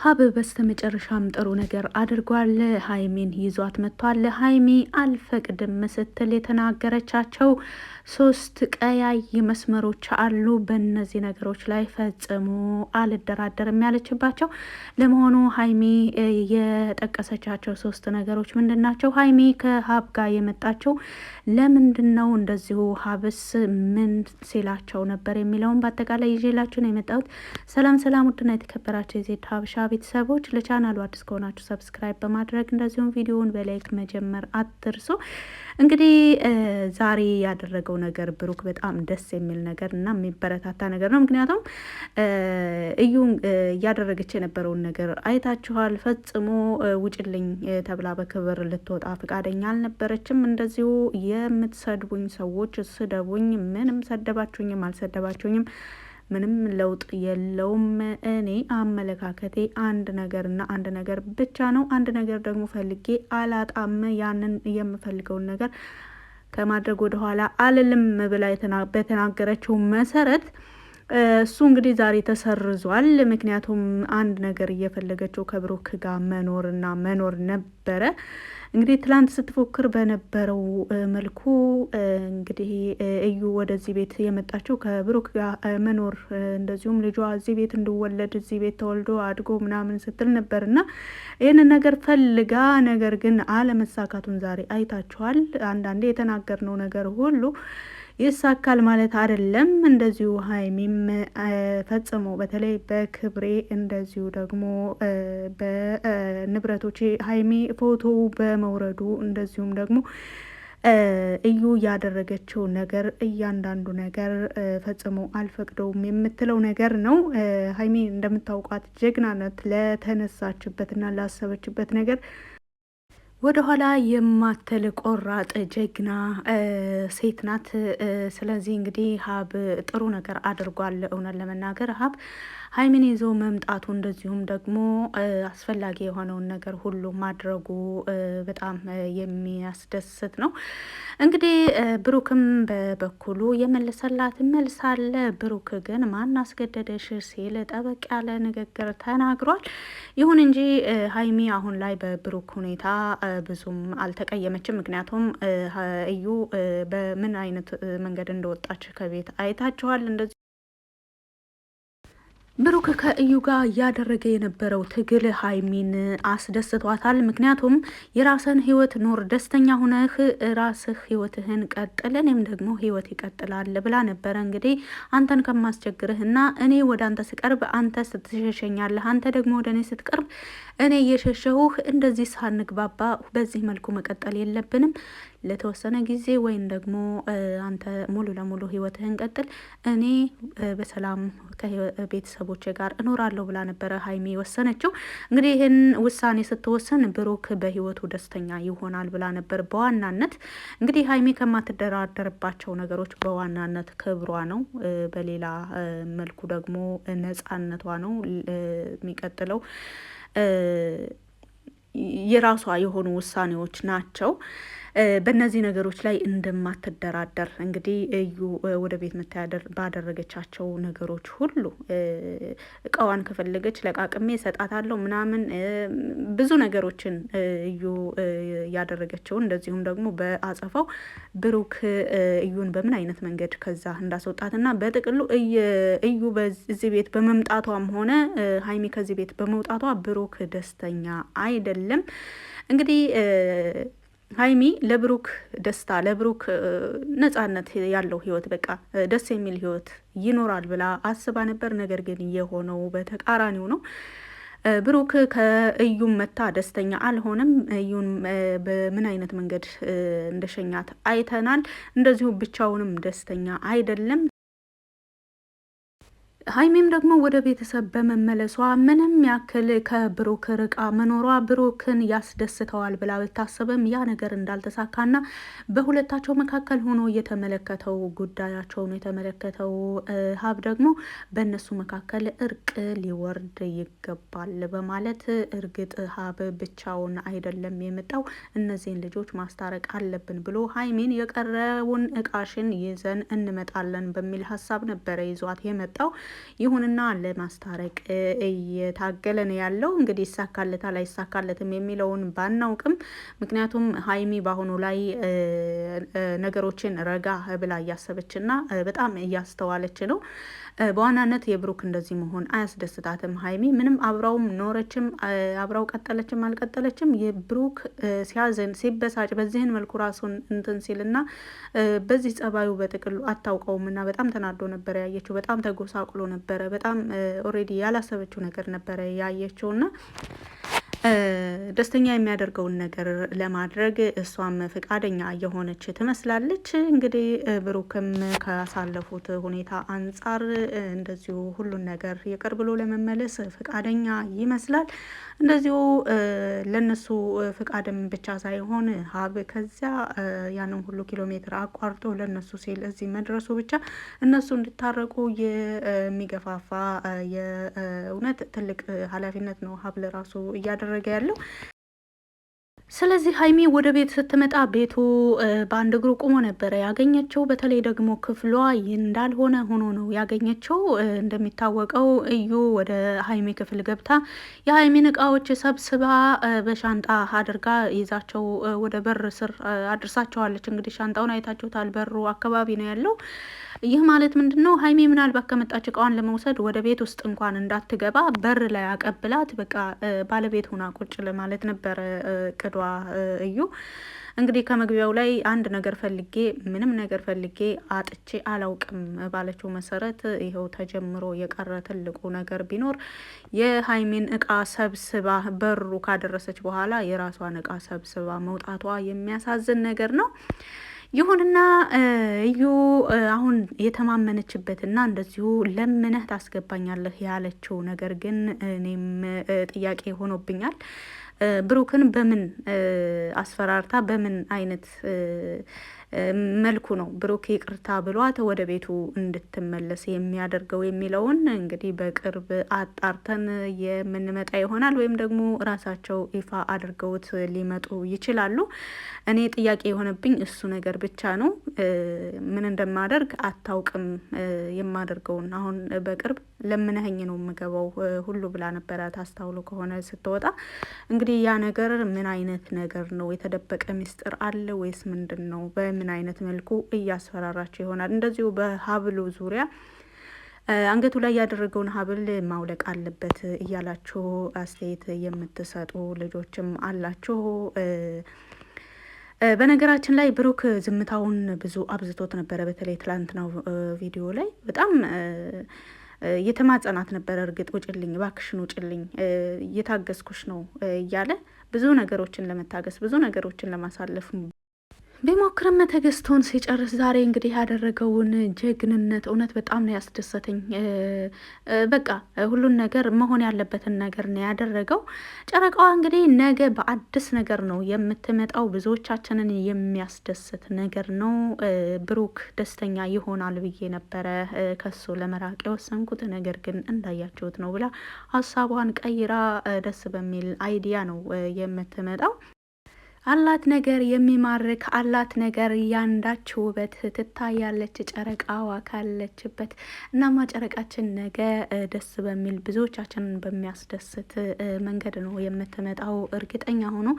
ሀብ በስተመጨረሻም ጥሩ ነገር አድርጓል። ሀይሚን ይዟት መጥቷል። ሀይሚ አልፈቅድም ስትል የተናገረቻቸው 3 ቀያይ መስመሮች አሉ። በእነዚህ ነገሮች ላይ ፈጽሞ አልደራደርም ያለችባቸው። ለመሆኑ ሀይሚ የጠቀሰቻቸው 3 ነገሮች ምንድን ናቸው? ሀይሚ ከሀብ ጋር የመጣቸው ለምንድን ነው? እንደዚሁ ሀብስ ምን ሲላቸው ነበር የሚለውን በአጠቃላይ ይዤላችሁ ነው የመጣሁት። ሰላም ሰላም፣ ውድና የተከበራቸው የዜድ ሀበሻ ቤተሰቦች ለቻናሉ አዲስ ከሆናችሁ ሰብስክራይብ በማድረግ እንደዚሁም ቪዲዮውን በላይክ መጀመር አትርሱ። እንግዲህ ዛሬ ያደረገው ነገር ብሩክ በጣም ደስ የሚል ነገር እና የሚበረታታ ነገር ነው። ምክንያቱም እዩ እያደረገች የነበረውን ነገር አይታችኋል። ፈጽሞ ውጭልኝ ተብላ በክብር ልትወጣ ፈቃደኛ አልነበረችም። እንደዚሁ የምትሰድቡኝ ሰዎች ስደቡኝ፣ ምንም ሰደባችሁኝም አልሰደባችሁኝም ምንም ለውጥ የለውም። እኔ አመለካከቴ አንድ ነገርና አንድ ነገር ብቻ ነው። አንድ ነገር ደግሞ ፈልጌ አላጣም። ያንን የምፈልገውን ነገር ከማድረግ ወደኋላ አልልም ብላ በተናገረችው መሰረት እሱ እንግዲህ ዛሬ ተሰርዟል። ምክንያቱም አንድ ነገር እየፈለገችው ከብሩክ ጋር መኖር ነበረ። እንግዲህ ትላንት ስትፎክር በነበረው መልኩ እንግዲህ እዩ ወደዚህ ቤት የመጣችው ከብሩክ ጋር መኖር እንደዚሁም ልጇ እዚህ ቤት እንዲወለድ እዚህ ቤት ተወልዶ አድጎ ምናምን ስትል ነበር እና ይህንን ነገር ፈልጋ፣ ነገር ግን አለመሳካቱን ዛሬ አይታችኋል። አንዳንዴ የተናገርነው ነገር ሁሉ ይሳካል ማለት አይደለም። እንደዚሁ ሀይሚም ፈጽሞ በተለይ በክብሬ እንደዚሁ ደግሞ በንብረቶቼ ሀይሚ ፎቶ በመውረዱ እንደዚሁም ደግሞ እዩ ያደረገችው ነገር እያንዳንዱ ነገር ፈጽሞ አልፈቅደውም የምትለው ነገር ነው። ሀይሚ እንደምታውቋት ጀግናነት ለተነሳችበትና ላሰበችበት ነገር ወደኋላ የማትል ቆራጥ ጀግና ሴት ናት። ስለዚህ እንግዲህ ሀብ ጥሩ ነገር አድርጓል። እውነት ለመናገር ሀብ ሀይሚን ይዞ መምጣቱ እንደዚሁም ደግሞ አስፈላጊ የሆነውን ነገር ሁሉ ማድረጉ በጣም የሚያስደስት ነው። እንግዲህ ብሩክም በበኩሉ የመለሰላት መልስ አለ። ብሩክ ግን ማን አስገደደሽ ሲል ጠበቅ ያለ ንግግር ተናግሯል። ይሁን እንጂ ሀይሚ አሁን ላይ በብሩክ ሁኔታ ብዙም አልተቀየመችም። ምክንያቱም እዩ በምን አይነት መንገድ እንደወጣች ከቤት አይታችኋል። እንደዚህ ብሩክ ከእዩ ጋር እያደረገ የነበረው ትግል ሀይሚን አስደስቷታል። ምክንያቱም የራስን ህይወት ኖር፣ ደስተኛ ሁነህ ራስህ ህይወትህን ቀጥል፣ እኔም ደግሞ ህይወት ይቀጥላል ብላ ነበረ። እንግዲህ አንተን ከማስቸግርህና እኔ ወደ አንተ ስቀርብ አንተ ስትሸሸኛለህ፣ አንተ ደግሞ ወደ እኔ ስትቀርብ እኔ እየሸሸሁህ፣ እንደዚህ ሳንግባባ በዚህ መልኩ መቀጠል የለብንም። ለተወሰነ ጊዜ ወይም ደግሞ አንተ ሙሉ ለሙሉ ህይወትህን ቀጥል፣ እኔ በሰላም ከቤተሰቦች ጋር እኖራለሁ ብላ ነበረ ሀይሚ ወሰነችው። እንግዲህ ይህን ውሳኔ ስትወሰን ብሩክ በህይወቱ ደስተኛ ይሆናል ብላ ነበር። በዋናነት እንግዲህ ሀይሚ ከማትደራደርባቸው ነገሮች በዋናነት ክብሯ ነው። በሌላ መልኩ ደግሞ ነጻነቷ ነው። የሚቀጥለው የራሷ የሆኑ ውሳኔዎች ናቸው። በእነዚህ ነገሮች ላይ እንደማትደራደር እንግዲህ እዩ ወደ ቤት መታያደር ባደረገቻቸው ነገሮች ሁሉ እቃዋን ከፈለገች ለቃቅሜ እሰጣታለሁ ምናምን ብዙ ነገሮችን እዩ ያደረገችውን እንደዚሁም ደግሞ በአጸፋው ብሩክ እዩን በምን አይነት መንገድ ከዛ እንዳስወጣትና በጥቅሉ እዩ በዚህ ቤት በመምጣቷም ሆነ ሀይሚ ከዚህ ቤት በመውጣቷ ብሩክ ደስተኛ አይደለም። እንግዲህ ሀይሚ ለብሩክ ደስታ ለብሩክ ነጻነት ያለው ህይወት በቃ ደስ የሚል ህይወት ይኖራል ብላ አስባ ነበር። ነገር ግን የሆነው በተቃራኒው ነው። ብሩክ ከእዩም መታ ደስተኛ አልሆነም። እዩን በምን አይነት መንገድ እንደሸኛት አይተናል። እንደዚሁ ብቻውንም ደስተኛ አይደለም። ሀይሚም ደግሞ ወደ ቤተሰብ በመመለሷ ምንም ያክል ከብሩክ ርቃ መኖሯ ብሩክን ያስደስተዋል ብላ ብታስብም ያ ነገር እንዳልተሳካና በሁለታቸው መካከል ሆኖ የተመለከተው ጉዳያቸውን የተመለከተው ሀብ ደግሞ በእነሱ መካከል እርቅ ሊወርድ ይገባል በማለት እርግጥ ሀብ ብቻውን አይደለም የመጣው፣ እነዚህን ልጆች ማስታረቅ አለብን ብሎ ሀይሚን የቀረውን እቃሽን ይዘን እንመጣለን በሚል ሀሳብ ነበረ ይዟት የመጣው። ይሁንና ለማስታረቅ እየታገለ ነው ያለው። እንግዲህ ይሳካለታል አይሳካለትም የሚለውን ባናውቅም፣ ምክንያቱም ሀይሚ በአሁኑ ላይ ነገሮችን ረጋ ብላ እያሰበችና በጣም እያስተዋለች ነው። በዋናነት የብሩክ እንደዚህ መሆን አያስደስታትም። ሀይሚ ምንም አብራውም ኖረችም አብራው ቀጠለችም አልቀጠለችም የብሩክ ሲያዝን ሲበሳጭ በዚህን መልኩ ራሱን እንትን ሲልና በዚህ ጸባዩ በጥቅሉ አታውቀውም እና በጣም ተናዶ ነበረ ያየችው። በጣም ተጎሳቁሎ ነበረ። በጣም ኦልሬዲ ያላሰበችው ነገር ነበረ ያየችውና ደስተኛ የሚያደርገውን ነገር ለማድረግ እሷም ፈቃደኛ የሆነች ትመስላለች። እንግዲህ ብሩክም ካሳለፉት ሁኔታ አንጻር እንደዚሁ ሁሉን ነገር ይቅር ብሎ ለመመለስ ፈቃደኛ ይመስላል። እንደዚሁ ለነሱ ፈቃድም ብቻ ሳይሆን ሀብ ከዚያ ያንን ሁሉ ኪሎ ሜትር አቋርጦ ለነሱ ሲል እዚህ መድረሱ ብቻ እነሱ እንዲታረቁ የሚገፋፋ የእውነት ትልቅ ኃላፊነት ነው ሀብ ለራሱ እያደረገ ያለው። ስለዚህ ሀይሚ ወደ ቤት ስትመጣ ቤቱ በአንድ እግሩ ቁሞ ነበረ ያገኘችው። በተለይ ደግሞ ክፍሏ እንዳልሆነ ሆኖ ነው ያገኘችው። እንደሚታወቀው እዩ ወደ ሀይሚ ክፍል ገብታ የሀይሚን እቃዎች ሰብስባ በሻንጣ አድርጋ ይዛቸው ወደ በር ስር አድርሳቸዋለች። እንግዲህ ሻንጣውን አይታችሁታል፣ በሩ አካባቢ ነው ያለው። ይህ ማለት ምንድን ነው? ሀይሚ ምናልባት ከመጣች እቃዋን ለመውሰድ ወደ ቤት ውስጥ እንኳን እንዳትገባ በር ላይ አቀብላት በቃ ባለቤት ሆና ቁጭ ለማለት ነበረ እቅዷ። እዩ እንግዲህ ከመግቢያው ላይ አንድ ነገር ፈልጌ ምንም ነገር ፈልጌ አጥቼ አላውቅም ባለችው መሰረት ይኸው ተጀምሮ የቀረ ትልቁ ነገር ቢኖር የሀይሚን እቃ ሰብስባ በሩ ካደረሰች በኋላ የራሷን እቃ ሰብስባ መውጣቷ የሚያሳዝን ነገር ነው። ይሁንና እዩ አሁን የተማመነችበትና እንደዚሁ ለምነህ ታስገባኛለህ ያለችው ነገር ግን እኔም ጥያቄ ሆኖብኛል። ብሩክን በምን አስፈራርታ በምን አይነት መልኩ ነው ብሩክ ይቅርታ ብሏት ወደ ቤቱ እንድትመለስ የሚያደርገው የሚለውን እንግዲህ በቅርብ አጣርተን የምንመጣ ይሆናል። ወይም ደግሞ ራሳቸው ይፋ አድርገውት ሊመጡ ይችላሉ። እኔ ጥያቄ የሆነብኝ እሱ ነገር ብቻ ነው። ምን እንደማደርግ አታውቅም የማደርገውን። አሁን በቅርብ ለምነኸኝ ነው የምገባው ሁሉ ብላ ነበረ ታስታውሉ ከሆነ ስትወጣ። እንግዲህ ያ ነገር ምን አይነት ነገር ነው? የተደበቀ ሚስጥር አለ ወይስ ምንድን ነው? በምን አይነት መልኩ እያስፈራራቸው ይሆናል? እንደዚሁ በሀብሉ ዙሪያ አንገቱ ላይ ያደረገውን ሀብል ማውለቅ አለበት እያላችሁ አስተያየት የምትሰጡ ልጆችም አላችሁ። በነገራችን ላይ ብሩክ ዝምታውን ብዙ አብዝቶት ነበረ። በተለይ ትላንትናው ቪዲዮ ላይ በጣም የተማጸናት ነበረ። እርግጥ ውጭልኝ፣ እባክሽን ውጭልኝ፣ እየታገስኩሽ ነው እያለ ብዙ ነገሮችን ለመታገስ ብዙ ነገሮችን ለማሳለፍ ቢሞክርም ትዕግስቱን ሲጨርስ ዛሬ እንግዲህ ያደረገውን ጀግንነት እውነት በጣም ነው ያስደሰተኝ። በቃ ሁሉን ነገር መሆን ያለበትን ነገር ነው ያደረገው። ጨረቃዋ እንግዲህ ነገ በአዲስ ነገር ነው የምትመጣው። ብዙዎቻችንን የሚያስደስት ነገር ነው። ብሩክ ደስተኛ ይሆናል ብዬ ነበረ ከሱ ለመራቅ የወሰንኩት። ነገር ግን እንዳያችሁት ነው ብላ ሀሳቧን ቀይራ ደስ በሚል አይዲያ ነው የምትመጣው። አላት ነገር የሚማርክ አላት ነገር ያንዳች ውበት ትታያለች ጨረቃዋ ካለችበት። እናማ ጨረቃችን ነገ ደስ በሚል ብዙዎቻችንን በሚያስደስት መንገድ ነው የምትመጣው እርግጠኛ ሆኖ።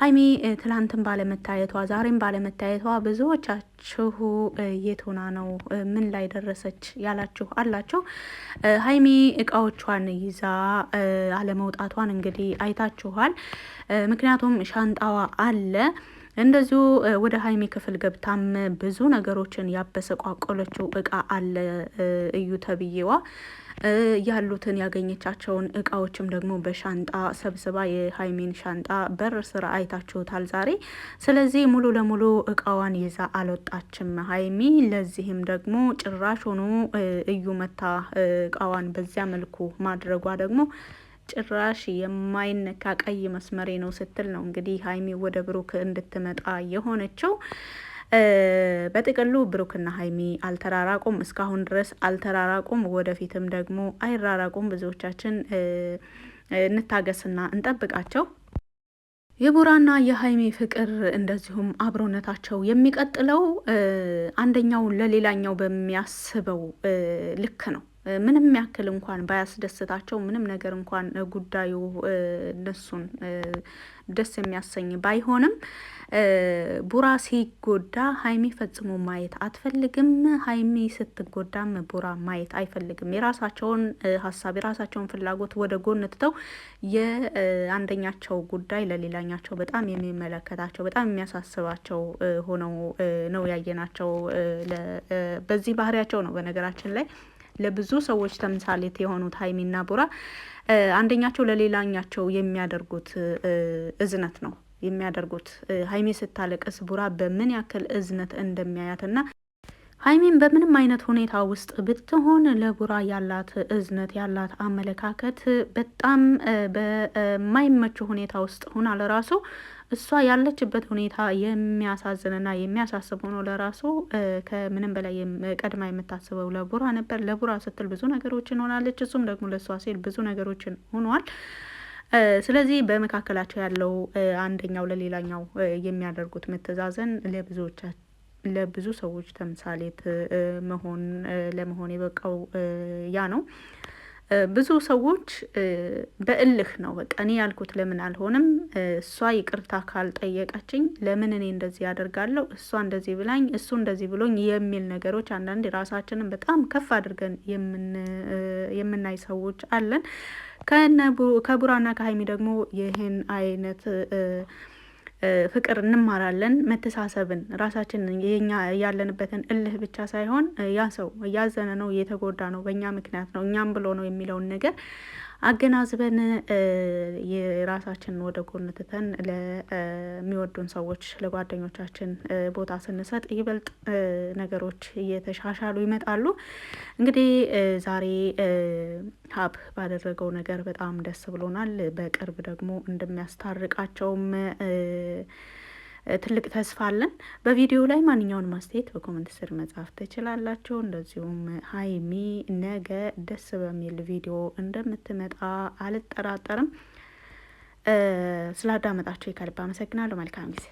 ሀይሚ ትላንትን ባለመታየቷ ዛሬም ባለመታየቷ ብዙዎቻችሁ የት ሆና ነው ምን ላይ ደረሰች ያላችሁ አላችሁ። ሀይሚ እቃዎቿን ይዛ አለመውጣቷን እንግዲህ አይታችኋል። ምክንያቱም ሻንጣዋ አለ። እንደዚሁ ወደ ሀይሚ ክፍል ገብታም ብዙ ነገሮችን ያበሰቋቆለችው እቃ አለ። እዩ ተብዬዋ ያሉትን ያገኘቻቸውን እቃዎችም ደግሞ በሻንጣ ሰብስባ የሀይሚን ሻንጣ በር ስራ አይታችሁታል ዛሬ። ስለዚህ ሙሉ ለሙሉ እቃዋን ይዛ አልወጣችም ሀይሚ። ለዚህም ደግሞ ጭራሽ ሆኖ እዩ መታ እቃዋን በዚያ መልኩ ማድረጓ ደግሞ ጭራሽ የማይነካ ቀይ መስመሬ ነው ስትል ነው እንግዲህ ሀይሚ ወደ ብሩክ እንድትመጣ የሆነችው። በጥቅሉ ብሩክና ሀይሚ አልተራራቁም፣ እስካሁን ድረስ አልተራራቁም፣ ወደፊትም ደግሞ አይራራቁም። ብዙዎቻችን እንታገስና እንጠብቃቸው። የቡራና የሀይሚ ፍቅር እንደዚሁም አብሮነታቸው የሚቀጥለው አንደኛው ለሌላኛው በሚያስበው ልክ ነው። ምንም ያክል እንኳን ባያስደስታቸው፣ ምንም ነገር እንኳን ጉዳዩ እነሱን ደስ የሚያሰኝ ባይሆንም ቡራ ሲጎዳ ሀይሚ ፈጽሞ ማየት አትፈልግም። ሀይሚ ስትጎዳም ቡራ ማየት አይፈልግም። የራሳቸውን ሀሳብ የራሳቸውን ፍላጎት ወደ ጎን ትተው የአንደኛቸው ጉዳይ ለሌላኛቸው በጣም የሚመለከታቸው በጣም የሚያሳስባቸው ሆነው ነው ያየናቸው። በዚህ ባህሪያቸው ነው በነገራችን ላይ ለብዙ ሰዎች ተምሳሌት የሆኑት ሀይሚና ቡራ አንደኛቸው ለሌላኛቸው የሚያደርጉት እዝነት ነው የሚያደርጉት። ሀይሚ ስታለቅስ ቡራ በምን ያክል እዝነት እንደሚያያትና ሀይሚን በምንም አይነት ሁኔታ ውስጥ ብትሆን ለቡራ ያላት እዝነት ያላት አመለካከት በጣም በማይመች ሁኔታ ውስጥ ሆና ለራሱ እሷ ያለችበት ሁኔታ የሚያሳዝንና የሚያሳስብ ሆኖ ለራሱ ከምንም በላይ ቀድማ የምታስበው ለቡራ ነበር። ለቡራ ስትል ብዙ ነገሮችን ሆናለች፣ እሱም ደግሞ ለእሷ ሲል ብዙ ነገሮችን ሆኗል። ስለዚህ በመካከላቸው ያለው አንደኛው ለሌላኛው የሚያደርጉት መተዛዘን ለብዙ ሰዎች ተምሳሌት ለመሆን የበቃው ያ ነው። ብዙ ሰዎች በእልህ ነው በቃ እኔ ያልኩት ለምን አልሆንም፣ እሷ ይቅርታ ካልጠየቀችኝ ለምን እኔ እንደዚህ ያደርጋለሁ፣ እሷ እንደዚህ ብላኝ፣ እሱ እንደዚህ ብሎኝ የሚል ነገሮች አንዳንድ ራሳችንን በጣም ከፍ አድርገን የምናይ ሰዎች አለን። ከቡራና ከሀይሚ ደግሞ ይህን አይነት ፍቅር እንማራለን። መተሳሰብን ራሳችን የኛ ያለንበትን እልህ ብቻ ሳይሆን ያ ሰው እያዘነ ነው እየተጎዳ ነው በእኛ ምክንያት ነው እኛም ብሎ ነው የሚለውን ነገር አገናዝበን የራሳችንን ወደ ጎን ትተን ለሚወዱን ሰዎች ለጓደኞቻችን ቦታ ስንሰጥ ይበልጥ ነገሮች እየተሻሻሉ ይመጣሉ። እንግዲህ ዛሬ ሀብ ባደረገው ነገር በጣም ደስ ብሎናል። በቅርብ ደግሞ እንደሚያስታርቃቸውም ትልቅ ተስፋ አለን። በቪዲዮ ላይ ማንኛውን ማስተያየት በኮመንት ስር መጻፍ ትችላላችሁ። እንደዚሁም ሀይሚ ነገ ደስ በሚል ቪዲዮ እንደምትመጣ አልጠራጠርም። ስላዳመጣችሁ ከልብ አመሰግናለሁ። መልካም ጊዜ